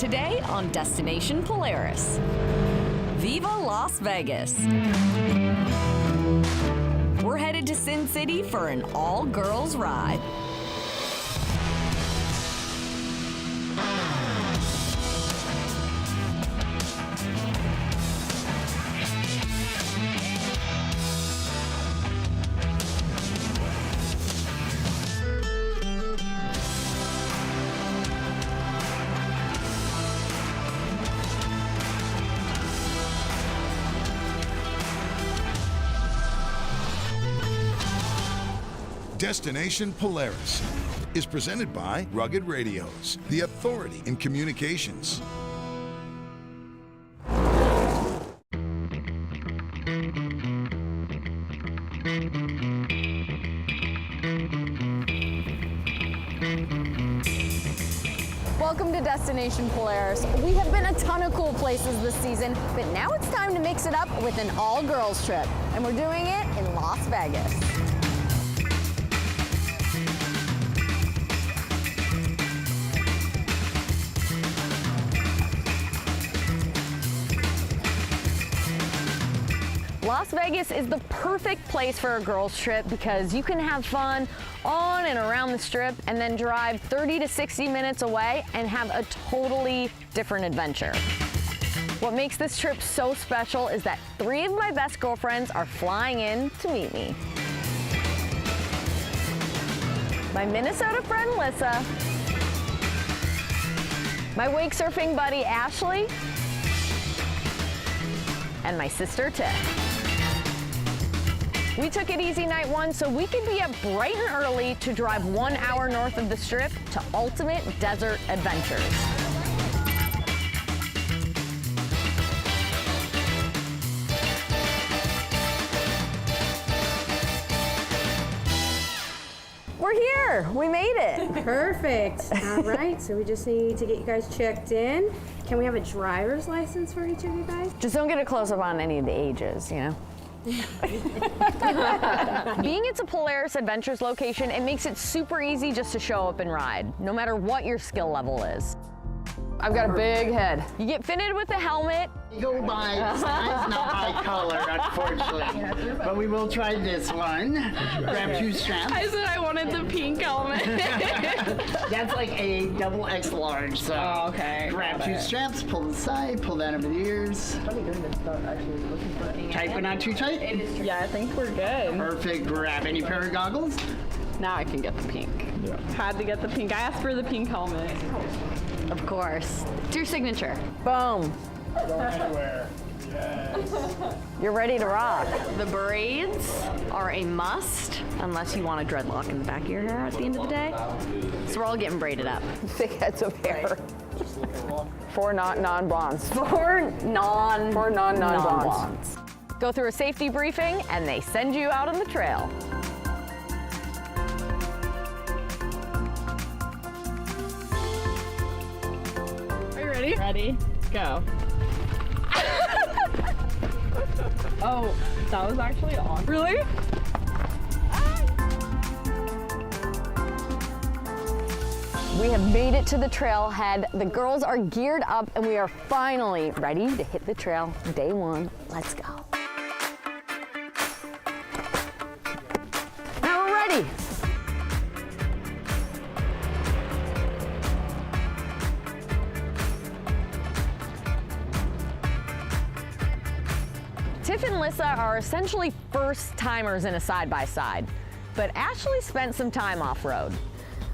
Today on Destination Polaris. Viva Las Vegas. We're headed to Sin City for an all-girls ride. Destination Polaris is presented by Rugged Radios, the authority in communications. Welcome to Destination Polaris. We have been a ton of cool places this season, but now it's time to mix it up with an all-girls trip, and we're doing it in Las Vegas. Las Vegas is the perfect place for a girls trip because you can have fun on and around the strip and then drive 30 to 60 minutes away and have a totally different adventure. What makes this trip so special is that 3 of my best girlfriends are flying in to meet me. My Minnesota friend Lissa, my wake surfing buddy Ashley, and my sister Tiff. We took it easy night 1 so we could be up bright and early to drive 1 hour north of the strip to ultimate desert adventures. We're here, we made it. Perfect. All right, so we just need to get you guys checked in. Can we have a driver's license for each of you guys? Just don't get a close up on any of the ages, you know? Being it's a Polaris Adventures location, it makes it super easy just to show up and ride, no matter what your skill level is. I've got a big head. You get fitted with a helmet. You go by size, not by color, unfortunately. But we will try this one. Grab 2 straps. I said I wanted the pink helmet. That's like a double X large, so okay. Grab 2 straps, pull the side, pull down over the ears. Tight but not too tight? Yeah, I think we're good. Perfect. Grab any pair of goggles. Now I can get the pink. Yeah. Had to get the pink. I asked for the pink helmet. Of course. It's your signature. Boom. Going anywhere. Yes. You're ready to rock. The braids are a must, unless you want a dreadlock in the back of your hair at the end of the day. So we're all getting braided up. Thick heads of hair. 4 non-blondes. 4 non-blondes. Go through a safety briefing and they send you out on the trail. Are you ready? Ready. Go. Oh, that was actually on. Really? We have made it to the trailhead. The girls are geared up and we are finally ready to hit the trail. Day 1, let's go. Now we're ready. Tiff and Lissa are essentially first-timers in a side-by-side, but Ashley spent some time off-road.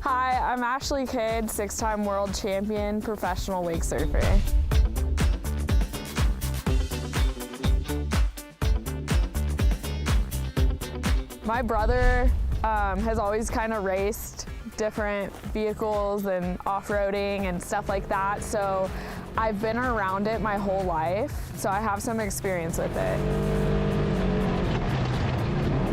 Hi, I'm Ashley Kidd, 6-time world champion, professional wake surfer. My brother has always kind of raced different vehicles and off-roading and stuff like that, so I've been around it my whole life, so I have some experience with it.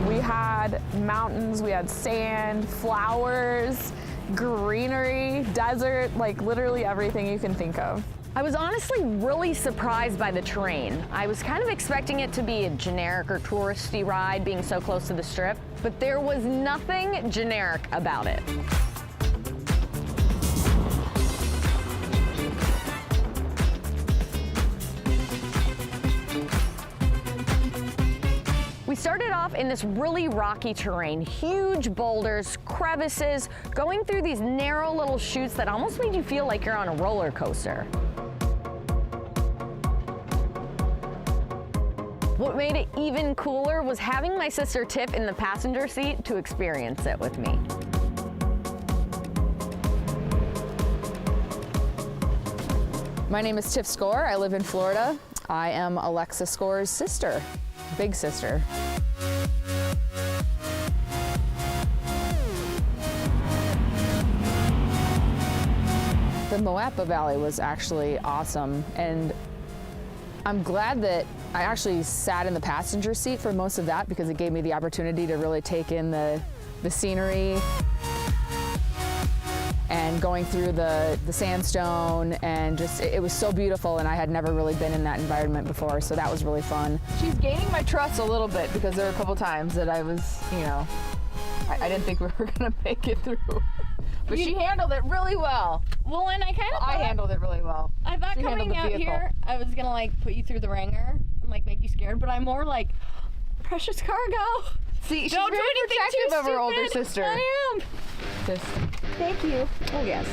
We had mountains, we had sand, flowers, greenery, desert, like literally everything you can think of. I was honestly really surprised by the terrain. I was kind of expecting it to be a generic or touristy ride being so close to the strip, but there was nothing generic about it. started off in this really rocky terrain, huge boulders, crevices, going through these narrow little chutes that almost made you feel like you're on a roller coaster. What made it even cooler was having my sister Tiff in the passenger seat to experience it with me. My name is Tiff Score. I live in Florida. I am Alexa Score's sister, big sister. The Moapa Valley was actually awesome, and I'm glad that I actually sat in the passenger seat for most of that because it gave me the opportunity to really take in the scenery and going through the sandstone, and just it was so beautiful, and I had never really been in that environment before, so that was really fun. She's gaining my trust a little bit because there were a couple times that I was, you know, I didn't think we were gonna make it through. But she handled it really well. Well, and I kind of I handled it really well. I thought She coming handled the out vehicle. here, I was gonna like put you through the ringer and like make you scared, but I'm more like, precious cargo. See, she's Don't do very anything protective too of her older stupid. sister. I am. Sis. Thank you. Oh yes.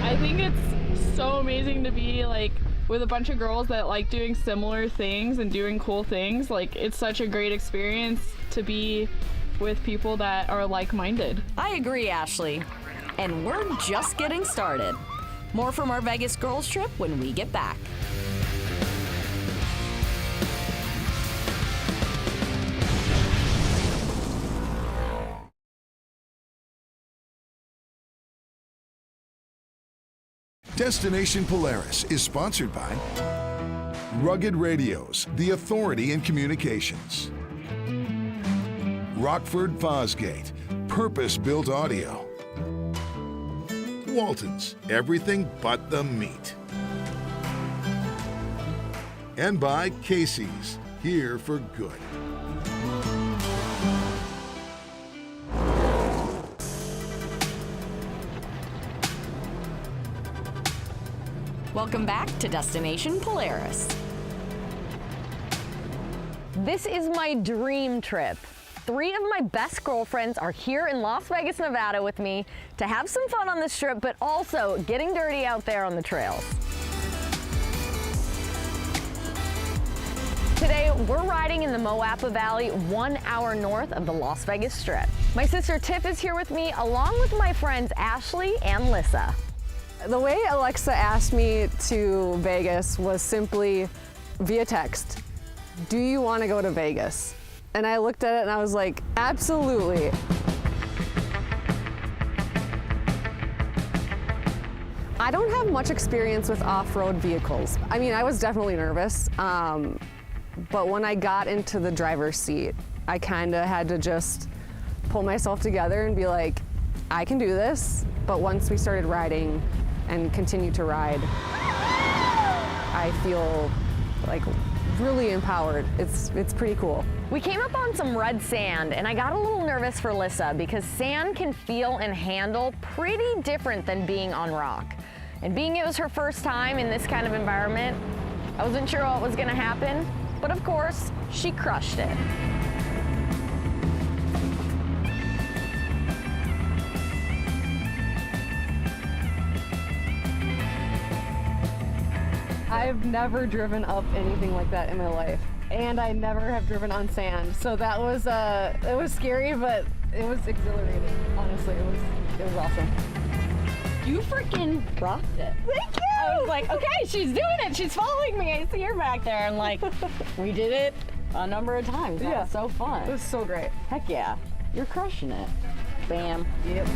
I think it's so amazing to be like with a bunch of girls that like doing similar things and doing cool things. Like, it's such a great experience to be with people that are like-minded. I agree, Ashley. And we're just getting started. More from our Vegas girls trip when we get back. Destination Polaris is sponsored by Rugged Radios, the authority in communications. Rockford Fosgate, purpose-built audio. Walton's, everything but the meat. And by Casey's, here for good. Welcome back to Destination Polaris. This is my dream trip. 3 of my best girlfriends are here in Las Vegas, Nevada with me to have some fun on this trip, but also getting dirty out there on the trails. Today, we're riding in the Moapa Valley, 1 hour north of the Las Vegas Strip. My sister Tiff is here with me, along with my friends Ashley and Lissa. The way Alexa asked me to Vegas was simply via text. Do you want to go to Vegas? And I looked at it and I was like, absolutely. I don't have much experience with off-road vehicles. I mean, I was definitely nervous, but when I got into the driver's seat, I kind of had to just pull myself together and be like, I can do this. But once we started riding and continue to ride, I feel like really empowered. It's pretty cool. We came up on some red sand, and I got a little nervous for Lissa because sand can feel and handle pretty different than being on rock. And being it was her first time in this kind of environment, I wasn't sure what was gonna happen, but of course, she crushed it. I've never driven up anything like that in my life, and I never have driven on sand. So that was it was scary, but it was exhilarating. Honestly, it was awesome. You freaking rocked it. Thank you. I was like, okay, she's doing it. She's following me. I see her back there. And like, we did it a number of times. That was so fun. It was so great. Heck yeah. You're crushing it. Bam. Yep.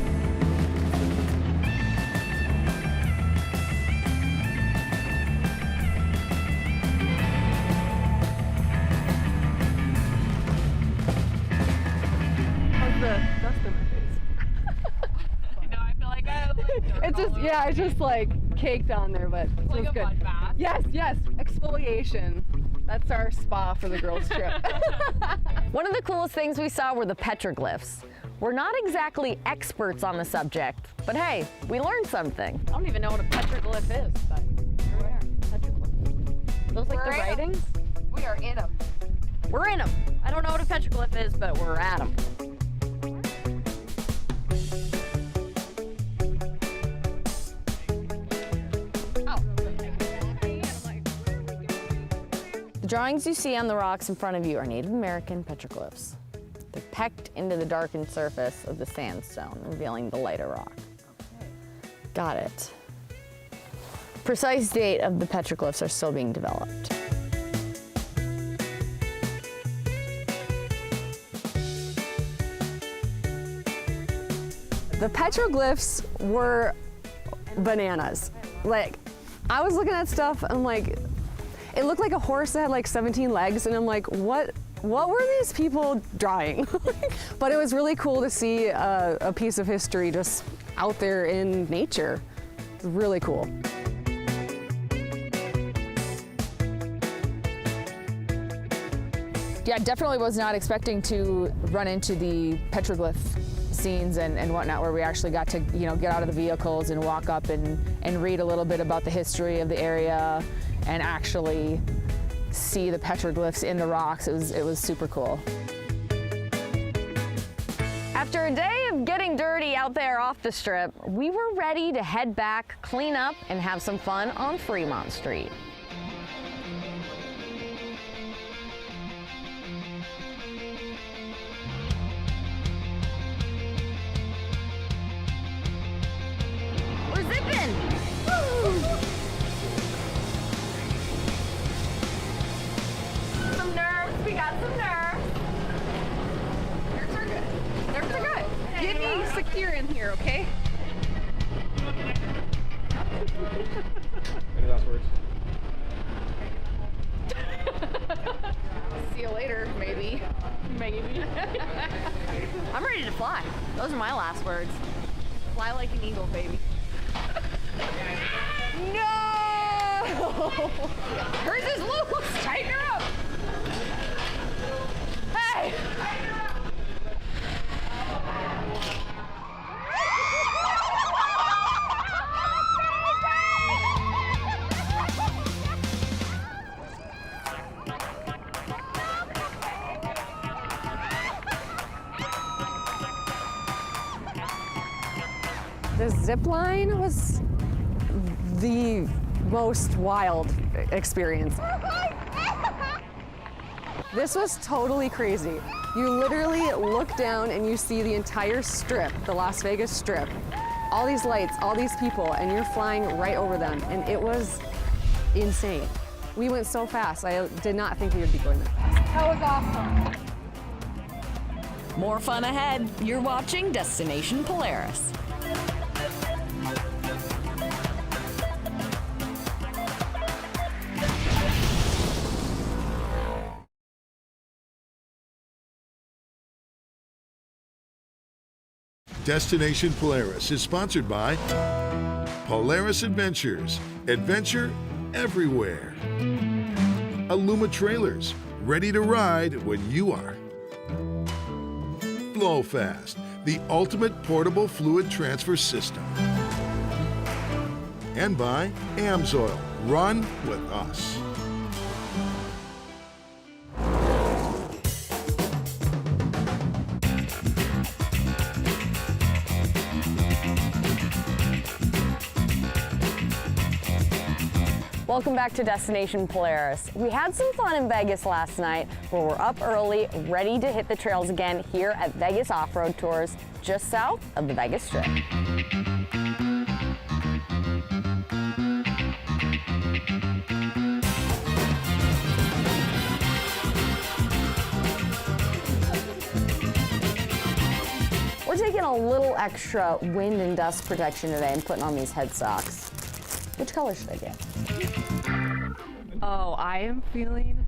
It's just, yeah, it's just like caked on there, but it was good. Yes, yes, exfoliation. That's our spa for the girls' trip. One of the coolest things we saw were the petroglyphs. We're not exactly experts on the subject, but hey, we learned something. I don't even know what a petroglyph is, but here we are. Those like the writings? We are in them. We're in them. I don't know what a petroglyph is, but we're at them. The drawings you see on the rocks in front of you are Native American petroglyphs. They're pecked into the darkened surface of the sandstone, revealing the lighter rock. Got it. Precise date of the petroglyphs are still being developed. The petroglyphs were bananas. Like, I was looking at stuff, and I'm like, it looked like a horse that had like 17 legs, and I'm like, what were these people drawing? But it was really cool to see a piece of history just out there in nature. It's really cool. Yeah, definitely was not expecting to run into the petroglyph scenes and whatnot, where we actually got to, get out of the vehicles and walk up and read a little bit about the history of the area and actually see the petroglyphs in the rocks. It was super cool. After a day of getting dirty out there off the strip, we were ready to head back, clean up, and have some fun on Fremont Street. We're zipping! Woo! Some nerves, we got some nerves. Nerves are good. Nerves are good. Get me secure in here, okay? Any last words? See you later, maybe. Maybe. I'm ready to fly. Those are my last words. Fly like an eagle, baby. No! Hers is loose! Tighten her up! Hey! The zip line was the most wild experience. This was totally crazy. You literally look down and you see the entire strip, the Las Vegas Strip, all these lights, all these people, and you're flying right over them, and it was insane. We went so fast. I did not think we would be going that fast. That was awesome. More fun ahead. You're watching Destination Polaris. Destination Polaris is sponsored by Polaris Adventures. Adventure everywhere. Aluma Trailers, ready to ride when you are. Flow Fast, the ultimate portable fluid transfer system. And by AMSOIL, run with us. Welcome back to Destination Polaris. We had some fun in Vegas last night, where we're up early, ready to hit the trails again here at Vegas Off-Road Tours, just south of the Vegas Strip. We're taking a little extra wind and dust protection today and putting on these head socks. Which color should I get? Oh, I am feeling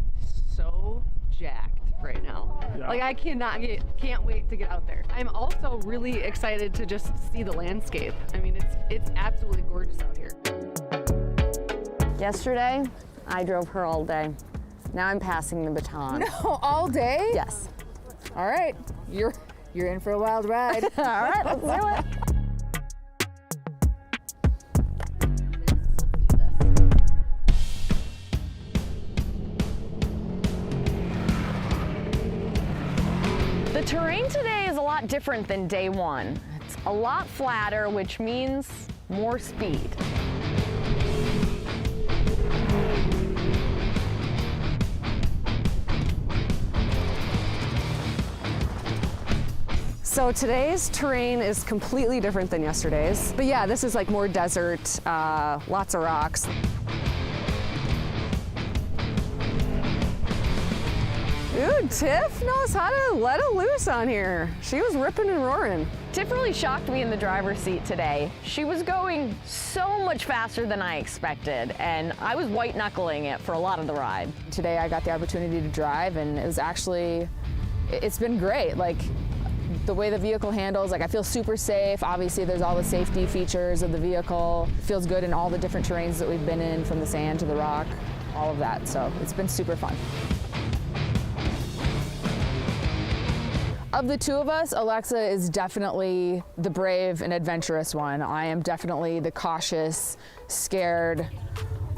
so jacked right now. Yeah. Like, I can't wait to get out there. I'm also really excited to just see the landscape. I mean, it's absolutely gorgeous out here. Yesterday, I drove her all day. Now I'm passing the baton. No, all day? Yes. All right, you're in for a wild ride. All right, let's do it. The terrain today is a lot different than day one. It's a lot flatter, which means more speed. So today's terrain is completely different than yesterday's. But yeah, this is like more desert, lots of rocks. Dude, Tiff knows how to let it loose on here. She was ripping and roaring. Tiff really shocked me in the driver's seat today. She was going so much faster than I expected, and I was white knuckling it for a lot of the ride. Today I got the opportunity to drive, and it was actually, it's been great. Like, the way the vehicle handles, like I feel super safe. Obviously there's all the safety features of the vehicle. It feels good in all the different terrains that we've been in, from the sand to the rock, all of that. So it's been super fun. Of the two of us, Alexa is definitely the brave and adventurous one. I am definitely the cautious, scared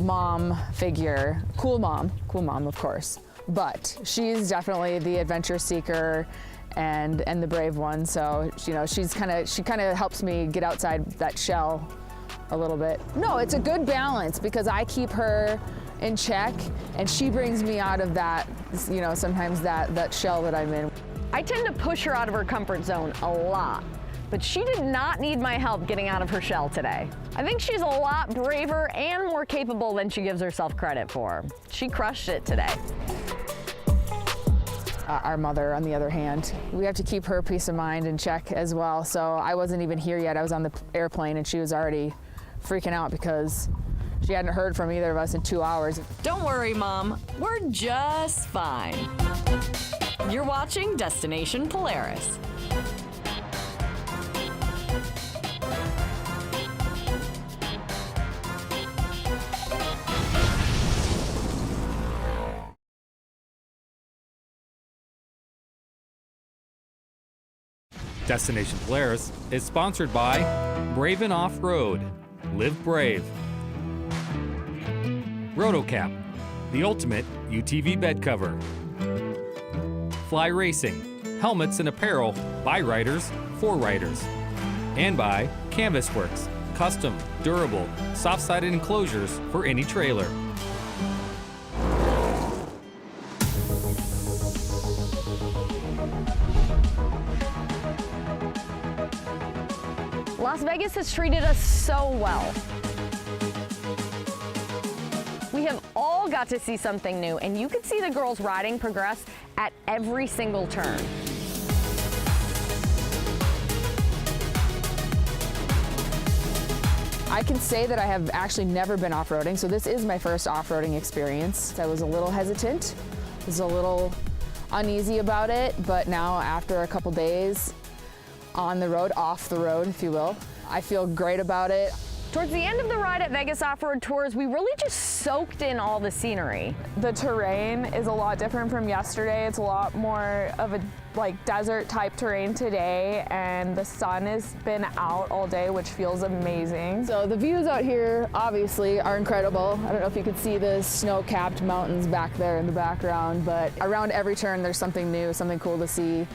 mom figure. Cool mom of course. But she's definitely the adventure seeker and the brave one. So, you know, she kind of helps me get outside that shell a little bit. No, it's a good balance because I keep her in check and she brings me out of that, you know, sometimes that shell that I'm in. I tend to push her out of her comfort zone a lot, but she did not need my help getting out of her shell today. I think she's a lot braver and more capable than she gives herself credit for. She crushed it today. Our mother, on the other hand, we have to keep her peace of mind in check as well. So I wasn't even here yet. I was on the airplane and she was already freaking out because she hadn't heard from either of us in 2 hours. Don't worry, Mom. We're just fine. You're watching Destination Polaris. Destination Polaris is sponsored by Braven Off-Road. Live brave. Rotocap, the ultimate UTV bed cover. Fly Racing, helmets and apparel by riders for riders. And by Canvas Works, custom, durable, soft-sided enclosures for any trailer. Las Vegas has treated us so well. We have all got to see something new, and you can see the girls riding progress at every single turn. I can say that I have actually never been off-roading, so this is my first off-roading experience. I was a little hesitant, was a little uneasy about it, but now after a couple days on the road, off the road, if you will, I feel great about it. Towards the end of the ride at Vegas Off-Road Tours, we really just soaked in all the scenery. The terrain is a lot different from yesterday. It's a lot more of a desert type terrain today, and the sun has been out all day, which feels amazing. So the views out here obviously are incredible. I don't know if you could see the snow-capped mountains back there in the background, but around every turn there's something new, something cool to see.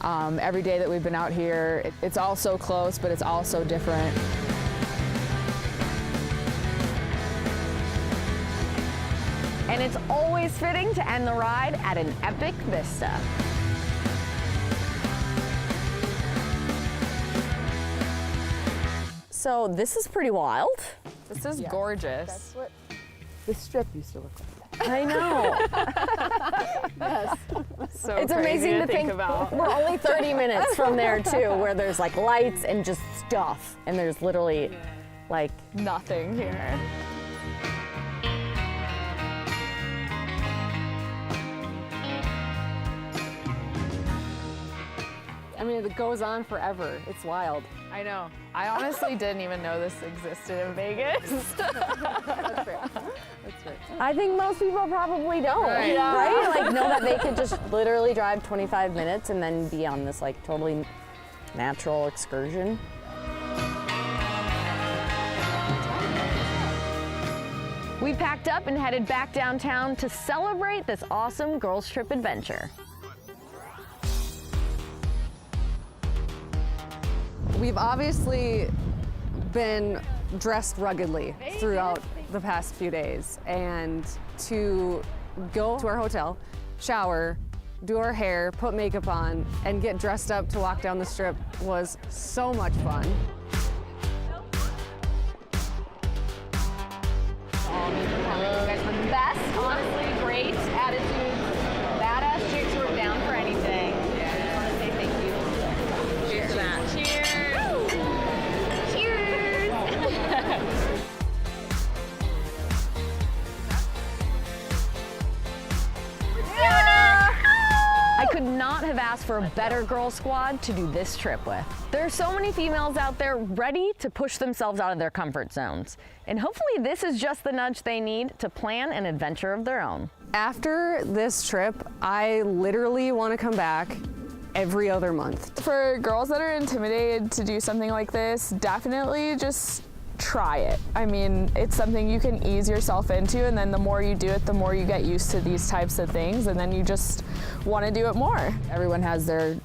Every day that we've been out here, it's all so close, but it's all so different. And it's always fitting to end the ride at an epic vista. So this is pretty wild. This is gorgeous. That's what this strip used to look like. I know. Yes. So it's amazing to think about. We're only 30 minutes from there too, where there's like lights and just stuff, and there's literally like nothing here. I mean, it goes on forever. It's wild. I know. I honestly didn't even know this existed in Vegas. That's fair. That's fair. I think most people probably don't, Right. Yeah. Right? Like know that they could just literally drive 25 minutes and then be on this like totally natural excursion. We packed up and headed back downtown to celebrate this awesome girls trip adventure. We've obviously been dressed ruggedly throughout the past few days, and to go to our hotel, shower, do our hair, put makeup on, and get dressed up to walk down the strip was so much fun. You guys were the best, honestly, great attitudes, badass chicks who are down for anything. I just want to say thank you. Cheers to that. I could not have asked for a better girl squad to do this trip with. There are so many females out there ready to push themselves out of their comfort zones. And hopefully this is just the nudge they need to plan an adventure of their own. After this trip, I literally want to come back every other month. For girls that are intimidated to do something like this, definitely just try it. I mean, it's something you can ease yourself into, and then the more you do it, the more you get used to these types of things, and then you just want to do it more. Everyone has their,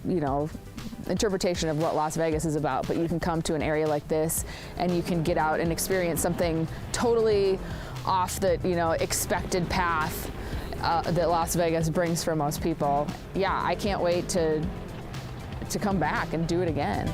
interpretation of what Las Vegas is about, but you can come to an area like this and you can get out and experience something totally off the, expected path that Las Vegas brings for most people. Yeah, I can't wait to come back and do it again.